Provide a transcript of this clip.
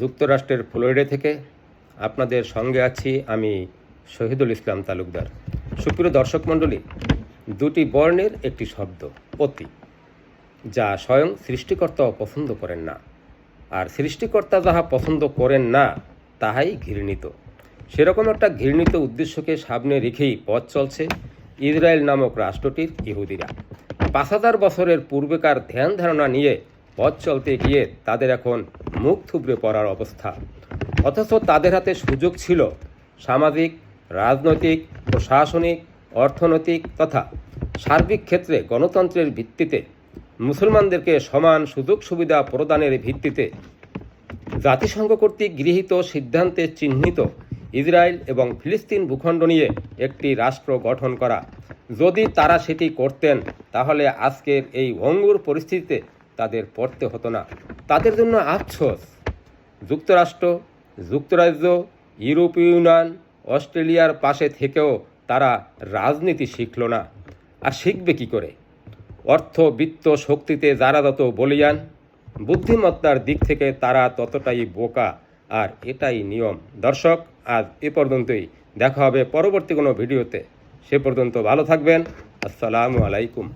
যুক্তরাষ্ট্রের ফ্লোরিডা থেকে আপনাদের সঙ্গে আছি আমি শহীদুল ইসলাম তালুকদার। সুপ্রিয় দর্শক মণ্ডলী, দুটি বর্ণের একটি শব্দ পতি, যা স্বয়ং সৃষ্টিকর্তাও পছন্দ করেন না, আর সৃষ্টিকর্তা যাহা পছন্দ করেন না তাহাই ঘৃণিত। সেরকম একটা ঘৃণিত উদ্দেশ্যকে সামনে রেখেই পথ চলছে ইসরায়েল নামক রাষ্ট্রটির ইহুদিরা। ৫,০০০ বছরের পূর্বেকার ধ্যান ধারণা নিয়ে পথ চলতে গিয়ে তাদের এখন মুখ থুবড়ে পড়ার অবস্থা। অথচ তাদের হাতে সুযোগ ছিল সামাজিক, রাজনৈতিক, প্রশাসনিক, অর্থনৈতিক তথা সার্বিক ক্ষেত্রে গণতন্ত্রের ভিত্তিতে মুসলমানদেরকে সমান সুযোগ সুবিধা প্রদানের ভিত্তিতে জাতিসংঘ কর্তৃক গৃহীত সিদ্ধান্তে চিহ্নিত ইসরায়েল এবং ফিলিস্তিন ভূখণ্ড নিয়ে একটি রাষ্ট্র গঠন করা। যদি তারা সেটি করতেন তাহলে আজকের এই ভঙ্গুর পরিস্থিতিতে তাদের পড়তে হতো না। তাদের জন্য আফসোস, যুক্তরাষ্ট্র, যুক্তরাজ্য, ইউরোপীয় ইউনিয়ন, অস্ট্রেলিয়ার পাশে থেকেও তারা রাজনীতি শিখল না। আর শিখবে কী করে? অর্থ, বিত্ত, শক্তিতে যারা যত বলিয়ান, বুদ্ধিমত্তার দিক থেকে তারা ততটাই বোকা, আর এটাই নিয়ম। দর্শক, আজ এ পর্যন্তই। দেখা হবে পরবর্তী কোনো ভিডিওতে। সে পর্যন্ত ভালো থাকবেন। আসসালামু আলাইকুম।